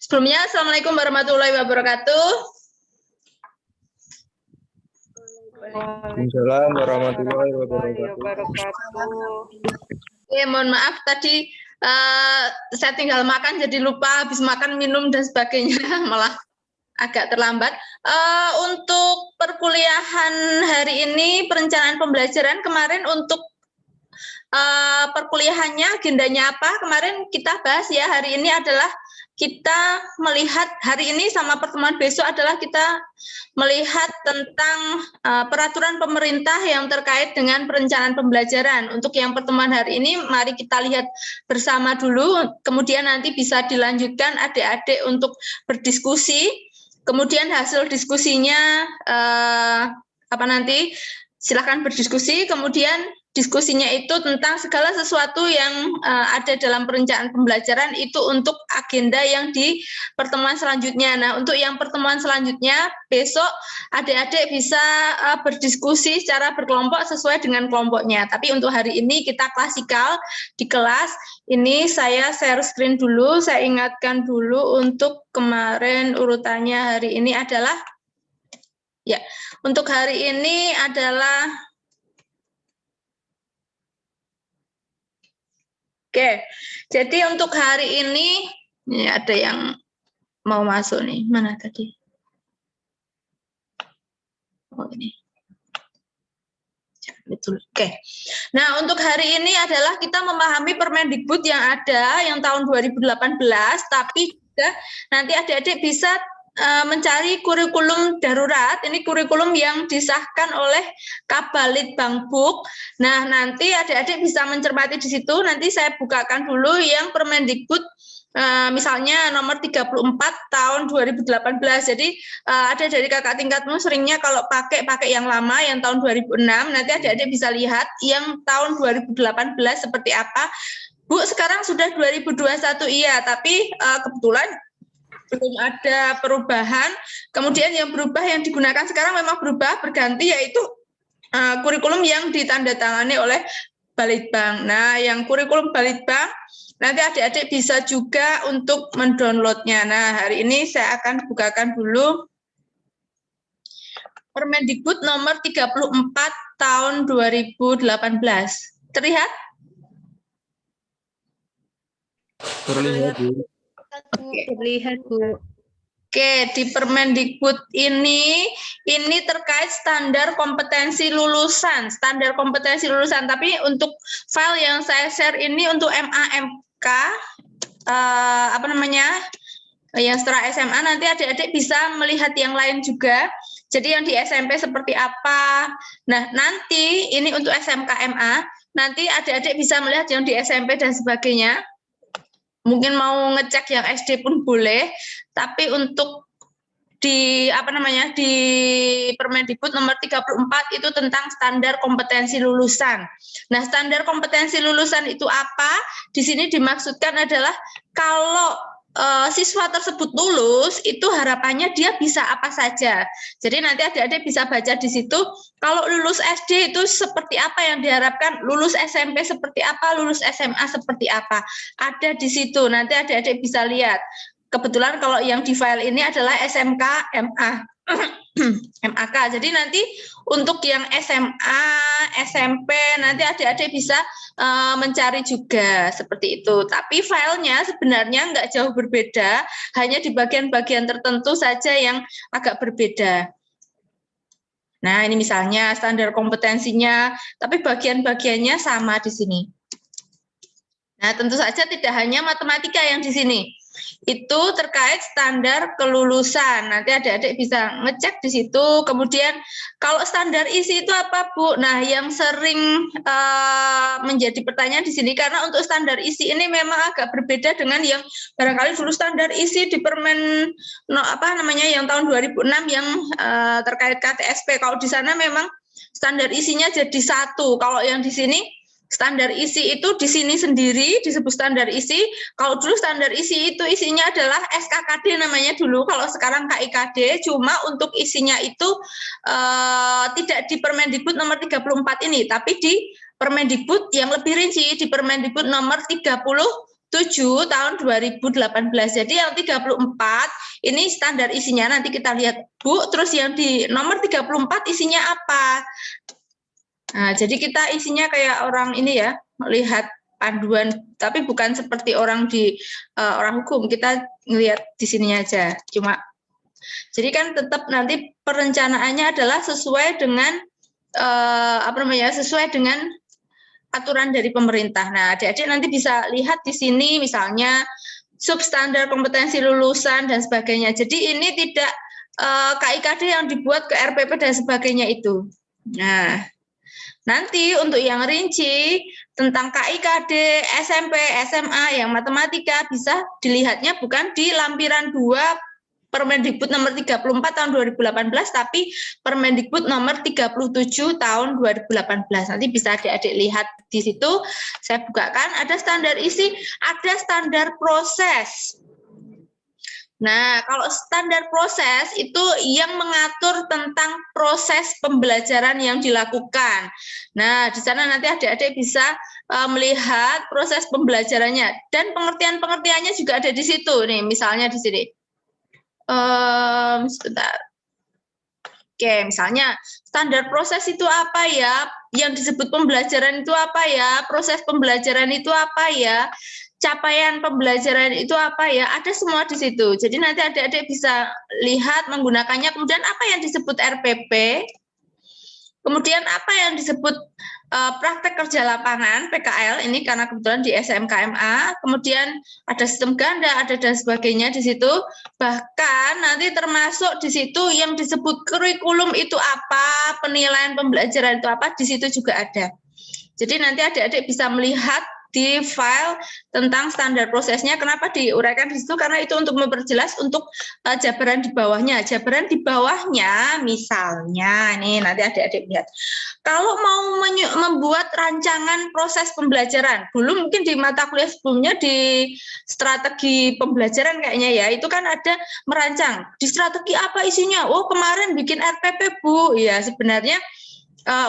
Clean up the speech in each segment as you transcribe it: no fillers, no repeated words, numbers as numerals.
Sebelumnya, Assalamualaikum warahmatullahi wabarakatuh. Waalaikumsalam warahmatullahi wabarakatuh. Oke, mohon maaf tadi saya tinggal makan jadi lupa habis makan minum dan sebagainya malah agak terlambat. Untuk perkuliahan hari ini perencanaan pembelajaran kemarin untuk perkuliahannya agendanya apa? Kemarin kita bahas ya, hari ini adalah kita melihat hari ini sama pertemuan besok adalah kita melihat tentang peraturan pemerintah yang terkait dengan perencanaan pembelajaran. Untuk yang pertemuan hari ini, mari kita lihat bersama dulu, kemudian nanti bisa dilanjutkan adik-adik untuk berdiskusi. Kemudian hasil diskusinya nanti silakan berdiskusi. Kemudian diskusinya itu tentang segala sesuatu yang ada dalam perencanaan pembelajaran itu untuk agenda yang di pertemuan selanjutnya. Nah, untuk yang pertemuan selanjutnya besok adik-adik bisa berdiskusi secara berkelompok sesuai dengan kelompoknya. Tapi untuk hari ini kita klasikal di kelas. Ini saya share screen dulu, saya ingatkan dulu untuk kemarin urutannya hari ini adalah ya, untuk hari ini adalah Oke, jadi untuk hari ini ada yang mau masuk nih, mana tadi? Oh ini. Betul. Oke. Nah, untuk hari ini adalah kita memahami Permendikbud yang ada yang tahun 2018, tapi juga nanti adik-adik bisa mencari kurikulum darurat. Ini kurikulum yang disahkan oleh Kabalitbangpuk. Nah, nanti adik-adik bisa mencermati di situ. Nanti saya bukakan dulu yang Permendikbud misalnya nomor 34 tahun 2018. Jadi ada dari kakak tingkatmu seringnya kalau pakai yang lama yang tahun 2006, nanti adik-adik bisa lihat yang tahun 2018 seperti apa. Bu, sekarang sudah 2021 iya, tapi kebetulan belum ada perubahan. Kemudian yang berubah yang digunakan sekarang memang berubah berganti, yaitu kurikulum yang ditandatangani oleh Balitbang. Nah, yang kurikulum Balitbang nanti adik-adik bisa juga untuk mendownloadnya. Nah, hari ini saya akan bukakan dulu Permendikbud nomor 34 tahun 2018. Terlihat? Terlihat, Bu. Terlihat, Bu. Oke, di Permendikbud ini terkait standar kompetensi lulusan, Tapi untuk file yang saya share ini untuk MAMK, yang setelah SMA nanti adik-adik bisa melihat yang lain juga. Jadi yang di SMP seperti apa. Nah, nanti ini untuk SMK MA, nanti adik-adik bisa melihat yang di SMP dan sebagainya. Mungkin mau ngecek yang SD pun boleh, tapi untuk di di Permendikbud nomor 34 itu tentang standar kompetensi lulusan. Nah, standar kompetensi lulusan itu apa? Di sini dimaksudkan adalah kalau siswa tersebut lulus, itu harapannya dia bisa apa saja. Jadi nanti adik-adik bisa baca di situ, kalau lulus SD itu seperti apa yang diharapkan, lulus SMP seperti apa, lulus SMA seperti apa. Ada di situ, nanti adik-adik bisa lihat. Kebetulan kalau yang di file ini adalah SMK MA. MAK. Jadi nanti untuk yang SMA, SMP, nanti adik-adik bisa mencari juga seperti itu. Tapi filenya sebenarnya nggak jauh berbeda, hanya di bagian-bagian tertentu saja yang agak berbeda. Nah, ini misalnya standar kompetensinya, tapi bagian-bagiannya sama di sini. Nah, tentu saja tidak hanya matematika yang di sini. Itu terkait standar kelulusan. Nanti adik-adik bisa ngecek di situ. Kemudian kalau standar isi itu apa, Bu? Nah, yang sering menjadi pertanyaan di sini karena untuk standar isi ini memang agak berbeda dengan yang barangkali dulu standar isi di Permen yang tahun 2006 yang terkait KTSP. Kalau di sana memang standar isinya jadi satu. Kalau yang di sini standar isi itu di sini sendiri disebut standar isi. Kalau dulu standar isi itu isinya adalah SKKD namanya dulu. Kalau sekarang KIKD, cuma untuk isinya itu tidak di Permendikbud nomor 34 ini, tapi di Permendikbud yang lebih rinci, di Permendikbud nomor 37 tahun 2018. Jadi yang 34 ini standar isinya, nanti kita lihat Bu, terus yang di nomor 34 isinya apa? Nah, jadi kita isinya kayak orang ini ya, melihat panduan, tapi bukan seperti orang di orang hukum, kita ngelihat di sininya aja. Cuma jadi kan tetap nanti perencanaannya adalah sesuai dengan sesuai dengan aturan dari pemerintah. Nah, adik-adik nanti bisa lihat di sini misalnya substandar kompetensi lulusan dan sebagainya. Jadi ini tidak KIKD yang dibuat ke RPP dan sebagainya itu. Nah, nanti untuk yang rinci tentang KIKD, SMP, SMA yang matematika bisa dilihatnya bukan di lampiran 2 Permendikbud nomor 34 tahun 2018, tapi Permendikbud nomor 37 tahun 2018. Nanti bisa adik-adik lihat di situ. Saya bukakan, ada standar isi, ada standar proses. Nah, kalau standar proses itu yang mengatur tentang proses pembelajaran yang dilakukan. Nah, di sana nanti adik-adik bisa melihat proses pembelajarannya dan pengertian-pengertiannya juga ada di situ. Nih, misalnya di sini. Sebentar. Oke, misalnya standar proses itu apa ya? Yang disebut pembelajaran itu apa ya? Proses pembelajaran itu apa ya? Capaian pembelajaran itu apa ya? Ada semua di situ. Jadi nanti adik-adik bisa lihat menggunakannya. Kemudian apa yang disebut RPP? Kemudian apa yang disebut praktek kerja lapangan PKL, ini karena kebetulan di SMKMA, kemudian ada sistem ganda, ada dan sebagainya di situ. Bahkan nanti termasuk di situ yang disebut kurikulum itu apa, penilaian pembelajaran itu apa, di situ juga ada. Jadi nanti adik-adik bisa melihat di file tentang standar prosesnya. Kenapa diuraikan di situ? Karena itu untuk memperjelas untuk jabaran di bawahnya. Jabaran di bawahnya misalnya, nih nanti adik-adik lihat. Kalau mau membuat rancangan proses pembelajaran, dulu mungkin di mata kuliah sebelumnya di strategi pembelajaran kayaknya ya, itu kan ada merancang. Di strategi apa isinya? Oh, kemarin bikin RPP, Bu. Ya, sebenarnya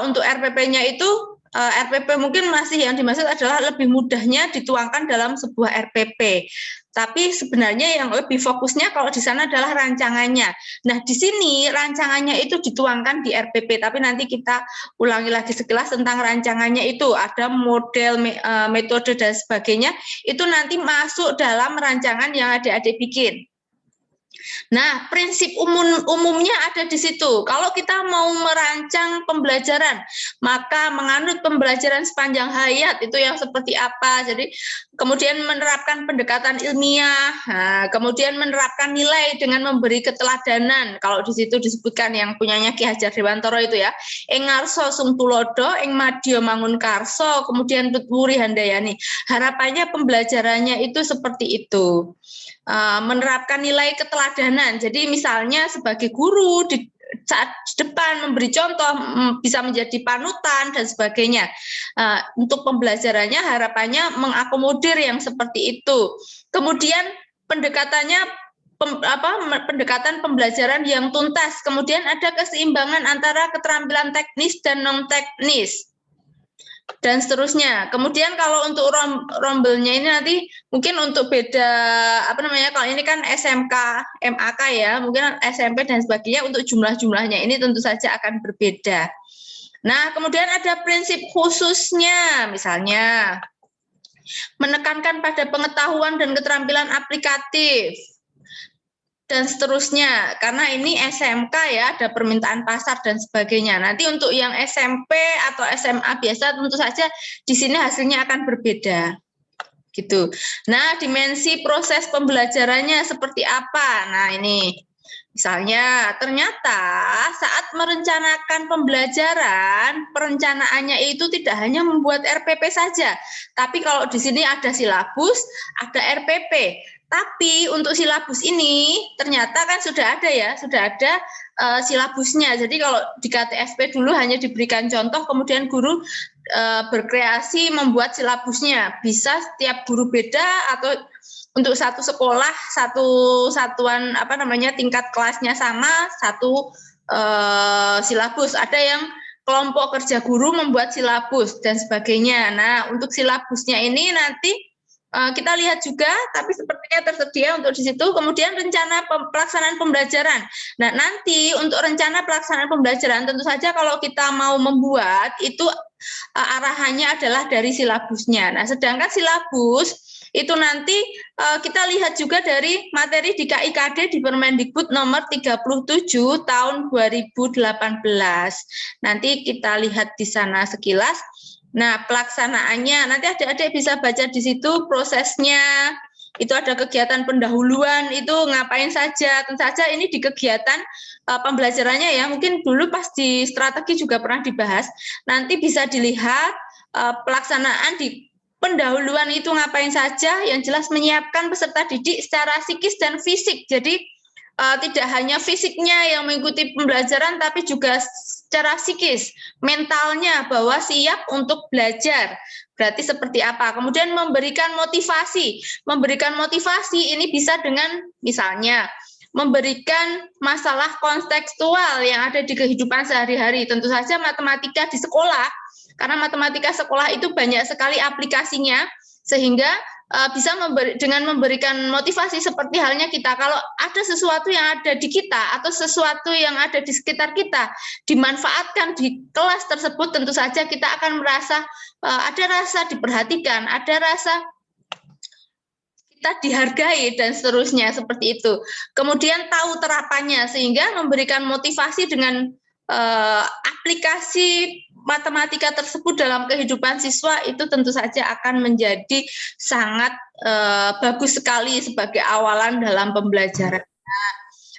untuk RPP-nya itu RPP mungkin masih yang dimaksud adalah lebih mudahnya dituangkan dalam sebuah RPP. Tapi sebenarnya yang lebih fokusnya kalau di sana adalah rancangannya. Nah, di sini rancangannya itu dituangkan di RPP, tapi nanti kita ulangi lagi sekilas tentang rancangannya itu. Ada model, metode, dan sebagainya. Itu nanti masuk dalam rancangan yang adik-adik bikin. Nah, prinsip umumnya ada di situ. Kalau kita mau merancang pembelajaran, maka menganut pembelajaran sepanjang hayat itu yang seperti apa. Jadi, kemudian menerapkan pendekatan ilmiah, kemudian menerapkan nilai dengan memberi keteladanan. Kalau di situ disebutkan yang punyanya Ki Hajar Dewantara itu ya, ing ngarsa sung tulodo, ing madya mangun karso, kemudian tutwuri handayani. Harapannya pembelajarannya itu seperti itu. Menerapkan nilai keteladanan. Jadi misalnya sebagai guru di saat depan memberi contoh bisa menjadi panutan dan sebagainya. Untuk pembelajarannya harapannya mengakomodir yang seperti itu. Kemudian pendekatannya pendekatan pembelajaran yang tuntas. Kemudian ada keseimbangan antara keterampilan teknis dan non teknis. Dan seterusnya. Kemudian kalau untuk rombelnya ini nanti mungkin untuk beda kalau ini kan SMK, MAK ya, mungkin SMP dan sebagainya untuk jumlah-jumlahnya ini tentu saja akan berbeda. Nah, kemudian ada prinsip khususnya, misalnya menekankan pada pengetahuan dan keterampilan aplikatif. Dan seterusnya, karena ini SMK ya, ada permintaan pasar dan sebagainya. Nanti untuk yang SMP atau SMA biasa tentu saja di sini hasilnya akan berbeda. Gitu. Nah, dimensi proses pembelajarannya seperti apa? Nah, ini misalnya ternyata saat merencanakan pembelajaran, perencanaannya itu tidak hanya membuat RPP saja, tapi kalau di sini ada silabus, ada RPP. Tapi untuk silabus ini ternyata kan sudah ada ya, sudah ada silabusnya. Jadi kalau di KTSP dulu hanya diberikan contoh, kemudian guru berkreasi membuat silabusnya. Bisa setiap guru beda atau untuk satu sekolah, satu satuan tingkat kelasnya sama, satu silabus. Ada yang kelompok kerja guru membuat silabus dan sebagainya. Nah, untuk silabusnya ini nanti kita lihat juga, tapi sepertinya tersedia untuk di situ. Kemudian rencana pelaksanaan pembelajaran. Nah, nanti untuk rencana pelaksanaan pembelajaran, tentu saja kalau kita mau membuat, itu arahannya adalah dari silabusnya. Nah, sedangkan silabus itu nanti kita lihat juga dari materi di KIKD di Permendikbud nomor 37 tahun 2018. Nanti kita lihat di sana sekilas. Nah, pelaksanaannya nanti adik-adik bisa baca di situ prosesnya. Itu ada kegiatan pendahuluan, itu ngapain saja. Tentu saja ini di kegiatan pembelajarannya ya, mungkin dulu pas di strategi juga pernah dibahas. Nanti bisa dilihat pelaksanaan di pendahuluan itu ngapain saja, yang jelas menyiapkan peserta didik secara psikis dan fisik. Jadi tidak hanya fisiknya yang mengikuti pembelajaran, tapi juga secara psikis, mentalnya bahwa siap untuk belajar. Berarti seperti apa? Kemudian memberikan motivasi. Memberikan motivasi ini bisa dengan misalnya memberikan masalah kontekstual yang ada di kehidupan sehari-hari. Tentu saja matematika di sekolah, karena matematika sekolah itu banyak sekali aplikasinya, sehingga bisa dengan memberikan motivasi seperti halnya kita. Kalau ada sesuatu yang ada di kita atau sesuatu yang ada di sekitar kita dimanfaatkan di kelas tersebut, tentu saja kita akan merasa ada rasa diperhatikan, ada rasa kita dihargai dan seterusnya seperti itu. Kemudian tahu terapannya sehingga memberikan motivasi dengan aplikasi matematika tersebut dalam kehidupan siswa itu tentu saja akan menjadi sangat bagus sekali sebagai awalan dalam pembelajaran.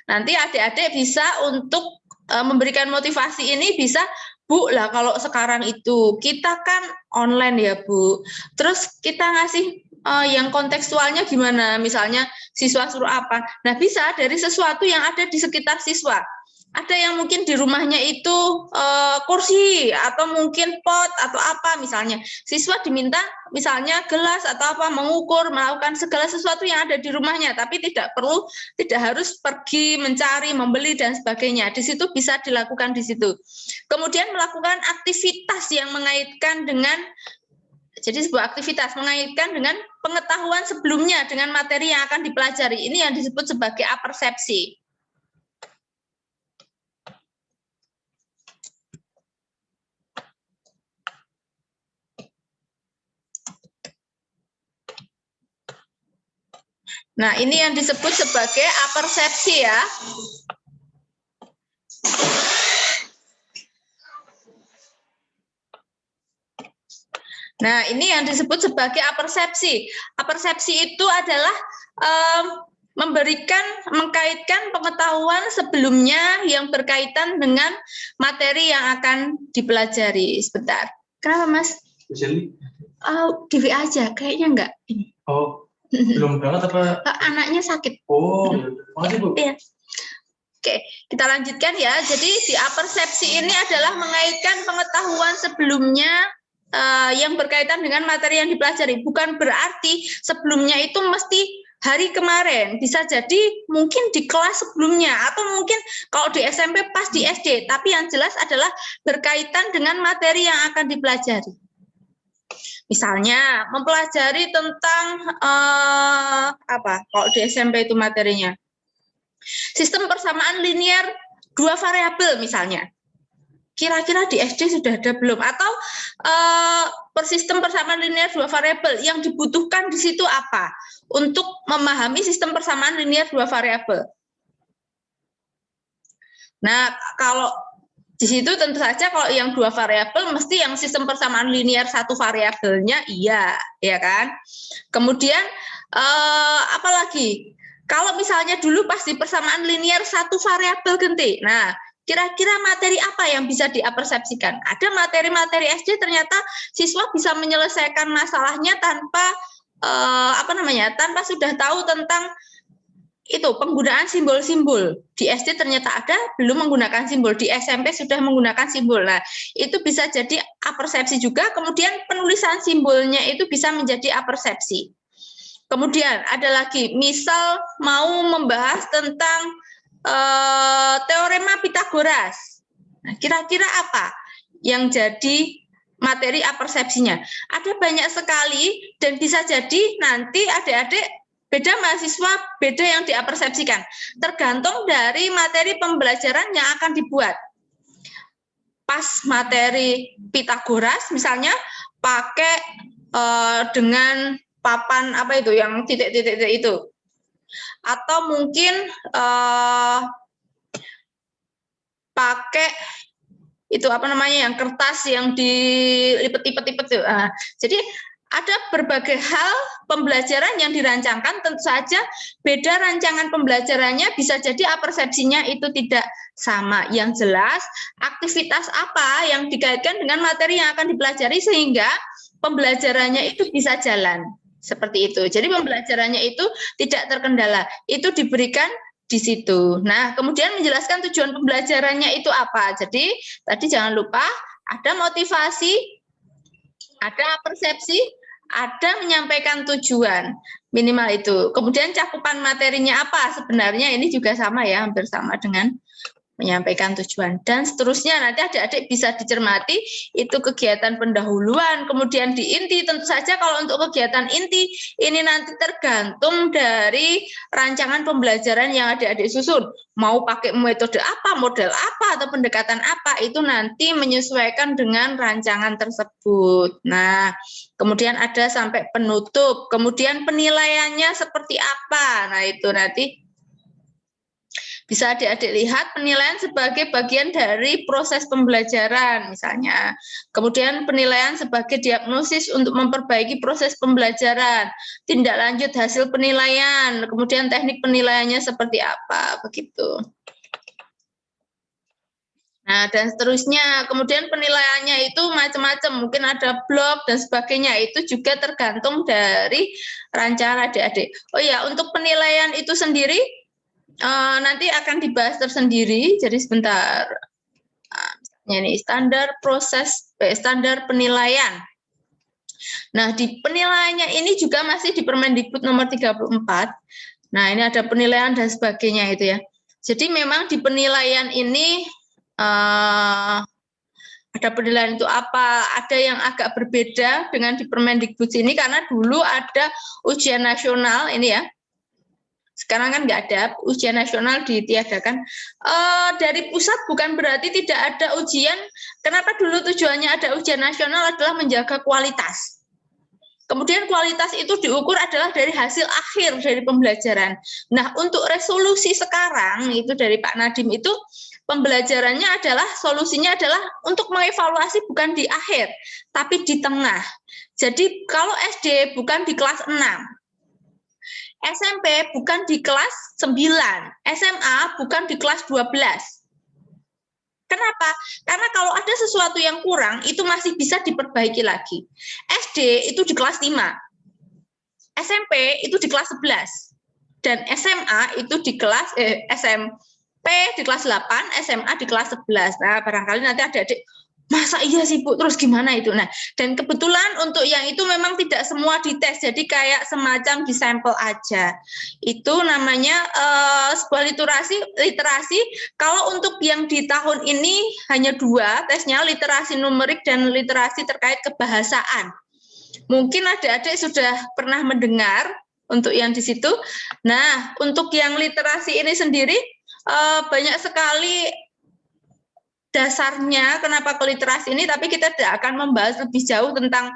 Nanti adik-adik bisa untuk memberikan motivasi ini bisa, Bu, lah kalau sekarang itu kita kan online ya Bu, terus kita ngasih yang kontekstualnya gimana, misalnya siswa suruh apa, nah bisa dari sesuatu yang ada di sekitar siswa. Ada yang mungkin di rumahnya itu kursi atau mungkin pot atau apa misalnya. Siswa diminta misalnya gelas atau apa, mengukur, melakukan segala sesuatu yang ada di rumahnya, tapi tidak harus pergi mencari, membeli dan sebagainya. Di situ bisa dilakukan di situ. Kemudian melakukan aktivitas yang mengaitkan dengan, jadi sebuah aktivitas mengaitkan dengan pengetahuan sebelumnya dengan materi yang akan dipelajari. Ini yang disebut sebagai apersepsi. Nah, ini yang disebut sebagai apersepsi ya. Nah, ini yang disebut sebagai apersepsi. Apersepsi itu adalah mengkaitkan pengetahuan sebelumnya yang berkaitan dengan materi yang akan dipelajari. Sebentar. Kenapa, Mas? Di WA aja, kayaknya enggak. Ini. Oh. Belum berangkat apa? Anaknya sakit. Oh, makasih Bu. Iya. Oke, kita lanjutkan ya. Jadi di apersepsi ini adalah mengaitkan pengetahuan sebelumnya yang berkaitan dengan materi yang dipelajari. Bukan berarti sebelumnya itu mesti hari kemarin. Bisa jadi mungkin di kelas sebelumnya atau mungkin kalau di SMP pas di SD. Tapi yang jelas adalah berkaitan dengan materi yang akan dipelajari. Misalnya mempelajari tentang apa? Kalau di SMP itu materinya sistem persamaan linear dua variabel misalnya. Kira-kira di SD sudah ada belum? Atau persistem persamaan linear dua variabel yang dibutuhkan di situ apa? Untuk memahami sistem persamaan linear dua variabel. Nah, kalau di situ tentu saja kalau yang dua variabel mesti yang sistem persamaan linear satu variabelnya iya, ya kan? Kemudian apalagi kalau misalnya dulu pas di persamaan linear satu variabel ganti. Nah, kira-kira materi apa yang bisa diapersepsikan? Ada materi-materi SD ternyata siswa bisa menyelesaikan masalahnya tanpa tanpa sudah tahu tentang itu penggunaan simbol-simbol. Di SD ternyata ada, belum menggunakan simbol. Di SMP sudah menggunakan simbol. Nah, itu bisa jadi apersepsi juga. Kemudian penulisan simbolnya itu bisa menjadi apersepsi. Kemudian ada lagi, misal mau membahas tentang teorema Pitagoras. Nah, kira-kira apa yang jadi materi apersepsinya. Ada banyak sekali dan bisa jadi nanti adik-adik beda mahasiswa, beda yang diapersepsikan. Tergantung dari materi pembelajaran yang akan dibuat. Pas materi Pitagoras misalnya pakai dengan papan apa itu yang titik-titik itu. Atau mungkin pakai itu apa namanya yang kertas yang dilipet-lipet itu. Jadi ada berbagai hal pembelajaran yang dirancangkan, tentu saja beda rancangan pembelajarannya, bisa jadi apersepsinya itu tidak sama. Yang jelas aktivitas apa yang dikaitkan dengan materi yang akan dipelajari sehingga pembelajarannya itu bisa jalan. Seperti itu. Jadi pembelajarannya itu tidak terkendala. Itu diberikan di situ. Nah, kemudian menjelaskan tujuan pembelajarannya itu apa. Jadi, tadi jangan lupa ada motivasi, ada persepsi, ada menyampaikan tujuan. Minimal itu. Kemudian cakupan materinya apa? Sebenarnya ini juga sama ya, hampir sama dengan menyampaikan tujuan. Dan seterusnya nanti adik-adik bisa dicermati itu kegiatan pendahuluan, kemudian di inti. Tentu saja kalau untuk kegiatan inti ini nanti tergantung dari rancangan pembelajaran yang adik-adik susun. Mau pakai metode apa, model apa, atau pendekatan apa, itu nanti menyesuaikan dengan rancangan tersebut. Nah, kemudian ada sampai penutup, kemudian penilaiannya seperti apa. Nah, itu nanti bisa adik-adik lihat penilaian sebagai bagian dari proses pembelajaran misalnya. Kemudian penilaian sebagai diagnosis untuk memperbaiki proses pembelajaran. Tindak lanjut hasil penilaian, kemudian teknik penilaiannya seperti apa, begitu. Nah, dan seterusnya. Kemudian penilaiannya itu macam-macam, mungkin ada blok dan sebagainya. Itu juga tergantung dari rancangan adik-adik. Oh ya, untuk penilaian itu sendiri nanti akan dibahas tersendiri. Jadi sebentar. Ini standar proses, standar penilaian. Nah, di penilaiannya ini juga masih di Permendikbud nomor 34. Nah, ini ada penilaian dan sebagainya itu ya. Jadi memang di penilaian ini ada penilaian itu apa, ada yang agak berbeda dengan di Permendikbud ini karena dulu ada ujian nasional ini ya. Sekarang kan nggak ada, ujian nasional ditiadakan. Dari pusat bukan berarti tidak ada ujian. Kenapa dulu tujuannya ada ujian nasional adalah menjaga kualitas. Kemudian kualitas itu diukur adalah dari hasil akhir dari pembelajaran. Nah, untuk resolusi sekarang itu dari Pak Nadiem itu pembelajarannya adalah, solusinya adalah untuk mengevaluasi bukan di akhir, tapi di tengah. Jadi kalau SD bukan di kelas 6. SMP bukan di kelas 9, SMA bukan di kelas 12. Kenapa? Karena kalau ada sesuatu yang kurang, itu masih bisa diperbaiki lagi. SD itu di kelas 5, SMP itu di kelas 11, dan SMA itu di kelas, SMP di kelas 8, SMA di kelas 11. Nah, barangkali nanti adik-adik, masa iya sih Bu, terus gimana itu? Nah, dan kebetulan untuk yang itu memang tidak semua dites, jadi kayak semacam disampel aja. Itu namanya sebuah literasi. Kalau untuk yang di tahun ini hanya 2 tesnya, literasi numerik dan literasi terkait kebahasaan. Mungkin adik-adik sudah pernah mendengar untuk yang di situ. Nah, untuk yang literasi ini sendiri banyak sekali dasarnya kenapa ke literasi ini, tapi kita tidak akan membahas lebih jauh tentang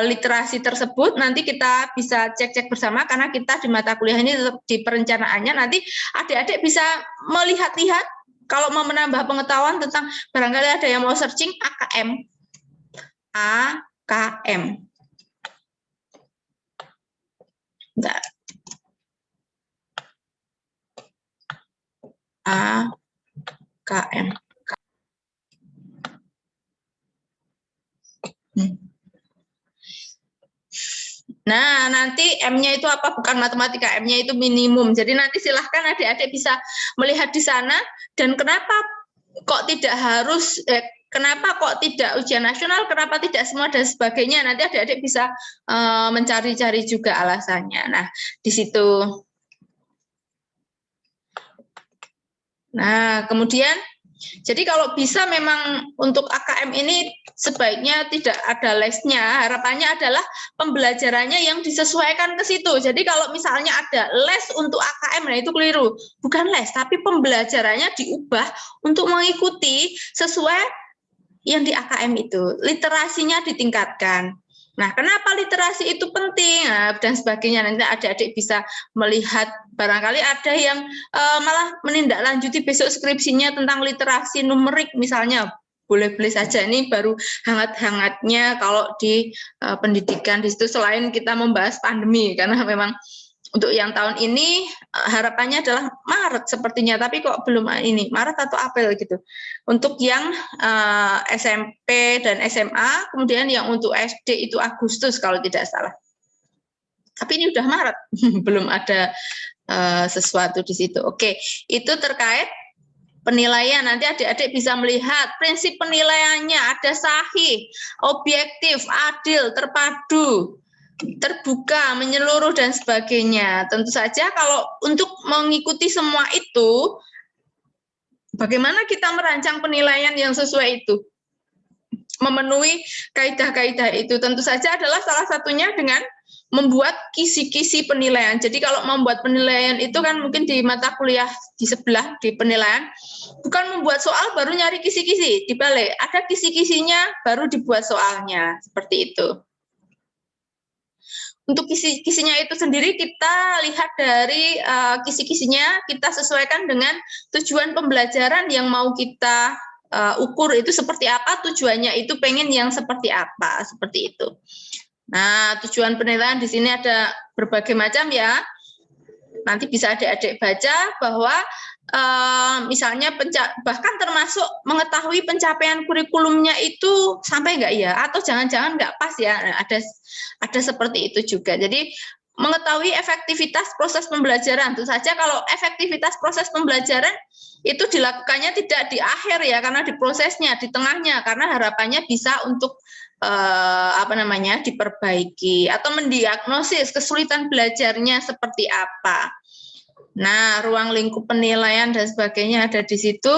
literasi tersebut. Nanti kita bisa cek-cek bersama karena kita di mata kuliah ini di perencanaannya nanti adik-adik bisa melihat-lihat kalau mau menambah pengetahuan tentang, barangkali ada yang mau searching AKM. Bentar. AKM. Nah, nanti M-nya itu apa? Bukan matematika, M-nya itu minimum. Jadi nanti silahkan adik-adik bisa melihat di sana. Dan kenapa kok tidak harus, kenapa kok tidak ujian nasional, kenapa tidak semua dan sebagainya. Nanti adik-adik bisa mencari-cari juga alasannya. Nah, di situ. Nah, kemudian Jadi kalau bisa memang untuk AKM ini sebaiknya tidak ada lesnya. Harapannya adalah pembelajarannya yang disesuaikan ke situ. Jadi kalau misalnya ada les untuk AKM, nah itu keliru. Bukan les, tapi pembelajarannya diubah untuk mengikuti sesuai yang di AKM itu. Literasinya ditingkatkan. Nah, kenapa literasi itu penting? Nah, dan sebagainya. Nanti adik-adik bisa melihat, barangkali ada yang malah menindaklanjuti besok skripsinya tentang literasi numerik misalnya. Boleh-boleh saja, ini baru hangat-hangatnya kalau di pendidikan di situ, selain kita membahas pandemi, karena memang untuk yang tahun ini harapannya adalah Maret sepertinya, tapi kok belum ini, Maret atau April gitu. Untuk yang SMP dan SMA, kemudian yang untuk SD itu Agustus kalau tidak salah. Tapi ini udah Maret, belum ada sesuatu di situ. Oke, itu terkait penilaian. Nanti adik-adik bisa melihat prinsip penilaiannya ada sahih, objektif, adil, terpadu, terbuka, menyeluruh, dan sebagainya. Tentu saja kalau untuk mengikuti semua itu, bagaimana kita merancang penilaian yang sesuai itu? Memenuhi kaidah-kaidah itu tentu saja adalah salah satunya dengan membuat kisi-kisi penilaian. Jadi kalau membuat penilaian itu kan mungkin di mata kuliah di sebelah di penilaian, bukan membuat soal baru nyari kisi-kisi, dibalik ada kisi-kisinya baru dibuat soalnya, seperti itu. Untuk kisi-kisinya itu sendiri kita lihat dari kisi-kisinya, kita sesuaikan dengan tujuan pembelajaran yang mau kita ukur itu seperti apa, tujuannya itu pengen yang seperti apa, seperti itu. Nah, tujuan penilaian di sini ada berbagai macam ya. Nanti bisa adik-adik baca bahwa misalnya bahkan termasuk mengetahui pencapaian kurikulumnya itu sampai enggak ya, atau jangan-jangan enggak pas ya, nah, ada seperti itu juga. Jadi mengetahui efektivitas proses pembelajaran. Tentu saja kalau efektivitas proses pembelajaran itu dilakukannya tidak di akhir ya, karena di prosesnya, di tengahnya, karena harapannya bisa untuk diperbaiki atau mendiagnosis kesulitan belajarnya seperti apa. Nah, ruang lingkup penilaian dan sebagainya ada di situ.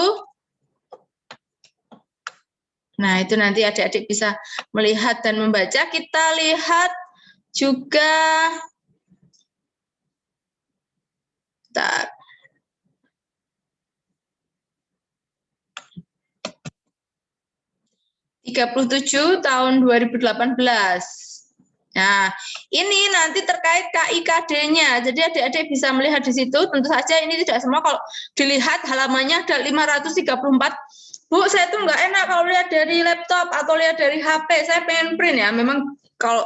Nah, itu nanti adik-adik bisa melihat dan membaca. Kita lihat juga, 37 tahun 2018. Nah, ini nanti terkait KIKD-nya. Jadi adik-adik bisa melihat di situ. Tentu saja ini tidak semua, kalau dilihat halamannya ada 534. Bu, saya tuh nggak enak kalau lihat dari laptop atau lihat dari HP. Saya pengen print ya. Memang kalau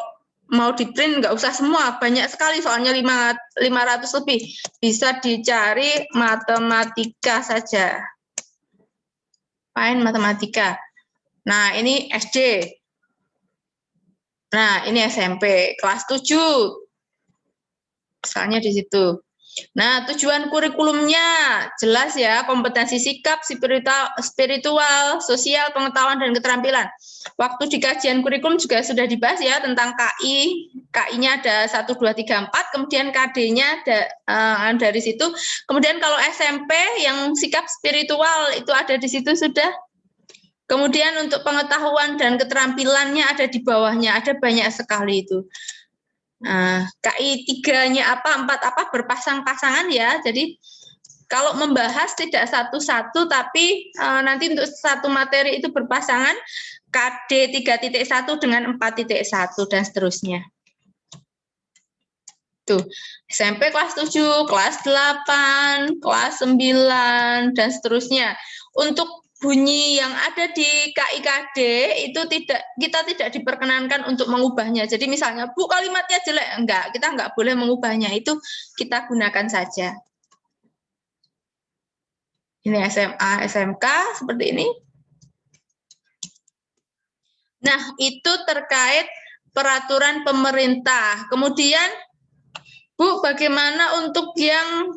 mau di print nggak usah semua, banyak sekali soalnya 500 lebih. Bisa dicari matematika saja. Main matematika. Nah, ini SD. Nah, ini SMP, kelas 7. Misalnya di situ. Nah, tujuan kurikulumnya jelas ya, kompetensi sikap, spiritual, sosial, pengetahuan, dan keterampilan. Waktu di kajian kurikulum juga sudah dibahas ya tentang KI. KI-nya ada 1, 2, 3, 4, kemudian KD-nya dari situ. Kemudian kalau SMP yang sikap spiritual itu ada di situ sudah. Kemudian untuk pengetahuan dan keterampilannya ada di bawahnya, ada banyak sekali itu. KI 3-nya apa, 4 apa, berpasang-pasangan ya. Jadi kalau membahas tidak satu-satu, tapi nanti untuk satu materi itu berpasangan, KD 3.1 dengan 4.1 dan seterusnya. Tuh, SMP kelas 7, kelas 8, kelas 9, dan seterusnya. Untuk bunyi yang ada di KIKD itu kita tidak diperkenankan untuk mengubahnya. Jadi misalnya, Bu, kalimatnya jelek, kita enggak boleh mengubahnya. Itu kita gunakan saja. Ini SMA, SMK seperti ini. Nah, itu terkait peraturan pemerintah. Kemudian, Bu, bagaimana untuk yang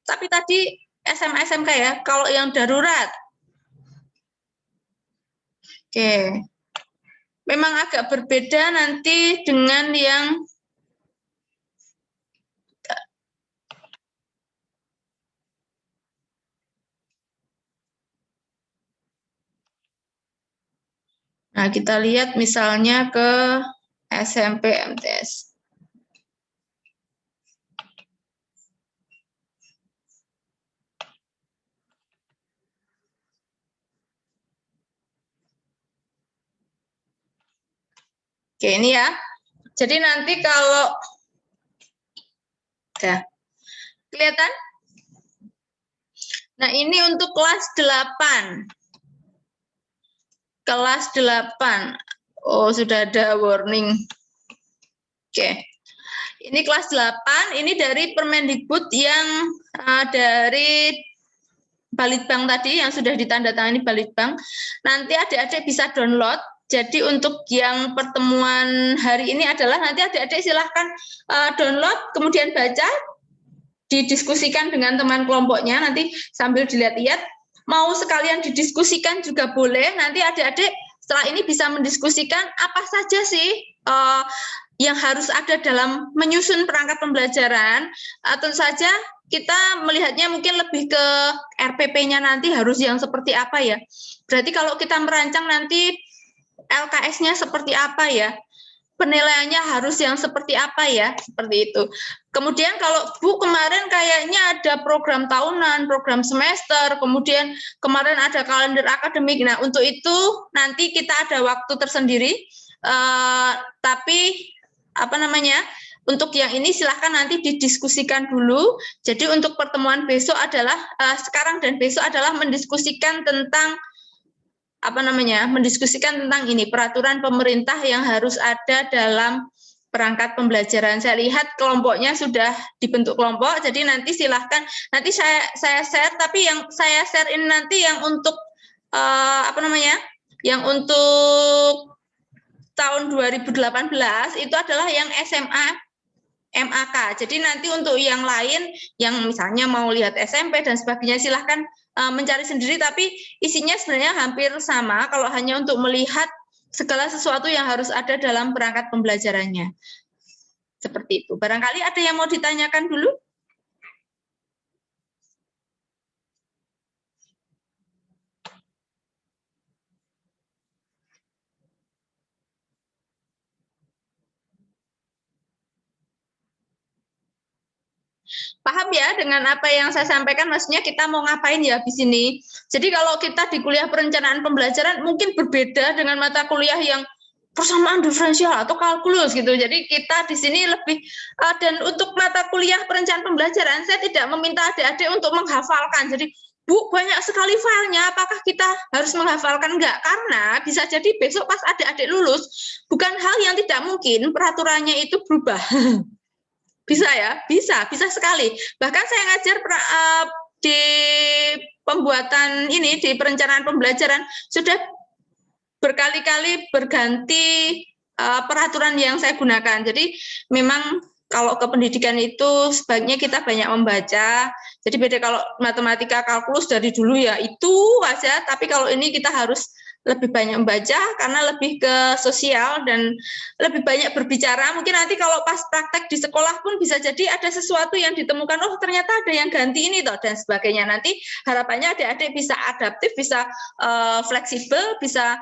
tapi tadi SMA SMK ya, kalau yang darurat. Oke. Memang agak berbeda nanti dengan yang Nah, kita lihat misalnya ke SMP MTS. Oke, ini ya. Jadi nanti kalau ya, kelihatan? Nah, ini untuk kelas 8. Kelas 8. Oh, sudah ada warning. Oke. Ini kelas 8, ini dari Permendikbud yang dari Balitbang tadi yang sudah ditandatangani Balitbang. Nanti adik-adik bisa download. Jadi untuk yang pertemuan hari ini adalah nanti adik-adik silahkan download, kemudian baca, didiskusikan dengan teman kelompoknya, nanti sambil dilihat-lihat. Mau sekalian didiskusikan juga boleh, nanti adik-adik setelah ini bisa mendiskusikan apa saja sih yang harus ada dalam menyusun perangkat pembelajaran. Tentu saja kita melihatnya mungkin lebih ke RPP-nya nanti harus yang seperti apa ya. Berarti kalau kita merancang nanti LKS-nya seperti apa ya, penilaiannya harus yang seperti apa ya, seperti itu. Kemudian kalau Bu kemarin kayaknya ada program tahunan, program semester, kemudian kemarin ada kalender akademik. Nah, untuk itu nanti kita ada waktu tersendiri, tapi apa namanya, untuk yang ini silahkan nanti didiskusikan dulu. Jadi untuk pertemuan besok adalah, sekarang dan besok adalah mendiskusikan tentang apa namanya, mendiskusikan tentang ini peraturan pemerintah yang harus ada dalam perangkat pembelajaran. Saya lihat kelompoknya sudah dibentuk kelompok, jadi nanti silahkan, nanti saya share, tapi yang saya share ini nanti yang untuk apa namanya, yang untuk tahun 2018 itu adalah yang SMA MAK. Jadi nanti untuk yang lain, yang misalnya mau lihat SMP dan sebagainya, silahkan mencari sendiri, tapi isinya sebenarnya hampir sama kalau hanya untuk melihat segala sesuatu yang harus ada dalam perangkat pembelajarannya. Seperti itu. Barangkali ada yang mau ditanyakan dulu? Paham ya dengan apa yang saya sampaikan, maksudnya kita mau ngapain ya di sini. Jadi kalau kita di kuliah perencanaan pembelajaran mungkin berbeda dengan mata kuliah yang persamaan diferensial atau kalkulus gitu. Jadi kita di sini lebih dan untuk mata kuliah perencanaan pembelajaran saya tidak meminta adik-adik untuk menghafalkan. Jadi Bu, banyak sekali filenya, apakah kita harus menghafalkan? Enggak, karena bisa jadi besok pas adik-adik lulus, bukan hal yang tidak mungkin peraturannya itu berubah. Bisa ya, bisa sekali. Bahkan saya ngajar di pembuatan ini, di perencanaan pembelajaran, sudah berkali-kali berganti peraturan yang saya gunakan. Jadi memang kalau ke pendidikan itu sebaiknya kita banyak membaca. Jadi beda kalau matematika kalkulus dari dulu ya itu aja, tapi kalau ini kita harus lebih banyak membaca karena lebih ke sosial dan lebih banyak berbicara. Mungkin nanti kalau pas praktek di sekolah pun bisa jadi ada sesuatu yang ditemukan, oh ternyata ada yang ganti ini toh dan sebagainya. Nanti harapannya adik-adik bisa adaptif, bisa fleksibel, bisa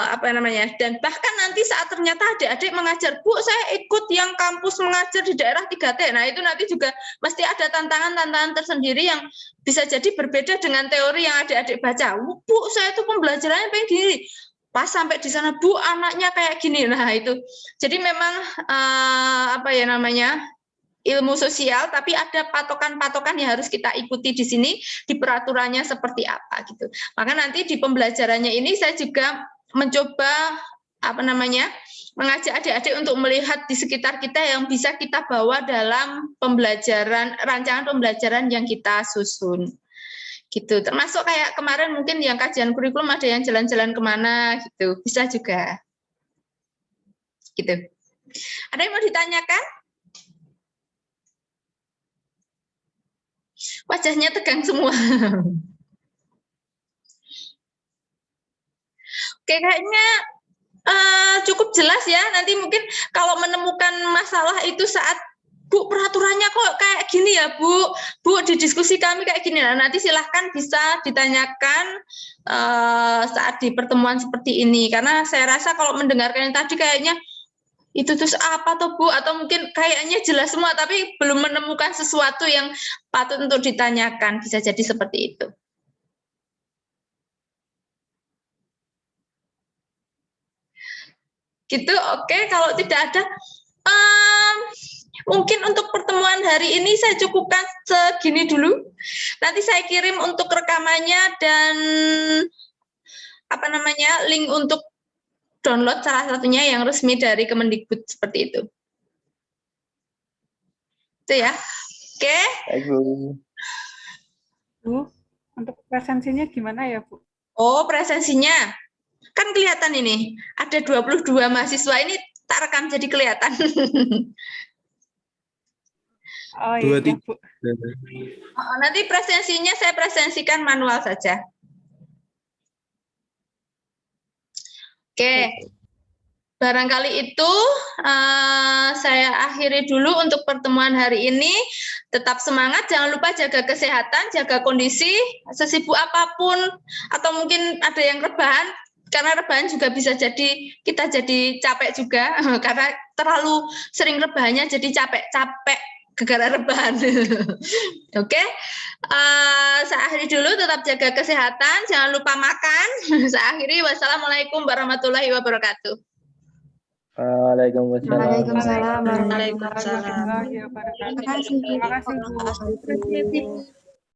apa namanya, dan bahkan nanti saat ternyata adik-adik mengajar, Bu saya ikut yang kampus mengajar di daerah 3T, nah itu nanti juga mesti ada tantangan-tantangan tersendiri yang bisa jadi berbeda dengan teori yang adik-adik baca. Bu saya itu pembelajarannya pengen gini, pas sampai di sana Bu anaknya kayak gini. Nah itu jadi memang apa ya namanya, ilmu sosial, tapi ada patokan-patokan yang harus kita ikuti di sini, di peraturannya seperti apa gitu. Maka nanti di pembelajarannya ini saya juga mencoba apa namanya, mengajak adik-adik untuk melihat di sekitar kita yang bisa kita bawa dalam pembelajaran, rancangan pembelajaran yang kita susun. Gitu. Termasuk kayak kemarin mungkin yang kajian kurikulum ada yang jalan-jalan kemana gitu, bisa juga. Gitu. Ada yang mau ditanyakan? Wajahnya tegang semua. Oke, kayaknya cukup jelas ya. Nanti mungkin kalau menemukan masalah itu saat Bu peraturannya kok kayak kayak gini ya Bu, di diskusi kami kayak gini. Nah, nanti silahkan bisa ditanyakan saat di pertemuan seperti ini. Karena saya rasa kalau mendengarkan yang tadi kayaknya itu terus apa toh Bu? Atau mungkin kayaknya jelas semua, tapi belum menemukan sesuatu yang patut untuk ditanyakan. Bisa jadi seperti itu. Gitu, oke. Kalau tidak ada, mungkin untuk pertemuan hari ini saya cukupkan segini dulu. Nanti saya kirim untuk rekamannya dan link untuk download salah satunya yang resmi dari Kemendikbud seperti itu. Itu ya. Oke. Baik, Bu. Bu, untuk presensinya gimana ya, Bu? Oh, presensinya. Kan kelihatan ini, ada 22 mahasiswa ini tak rekam jadi kelihatan. Oh iya, Bu. Nanti presensinya saya presensikan manual saja. Oke. Barangkali itu saya akhiri dulu untuk pertemuan hari ini. Tetap semangat, jangan lupa jaga kesehatan, jaga kondisi, sesibuk apapun, atau mungkin ada yang rebahan, karena rebahan juga bisa jadi kita jadi capek juga, karena terlalu sering rebahannya jadi capek-capek gara-gara rebahan. Oke, saya akhiri dulu, tetap jaga kesehatan, jangan lupa makan. Saya akhiri, wassalamualaikum warahmatullahi wabarakatuh. Waalaikumsalam. Waalaikumsalam warahmatullahi wabarakatuh. Terima kasih, Bu.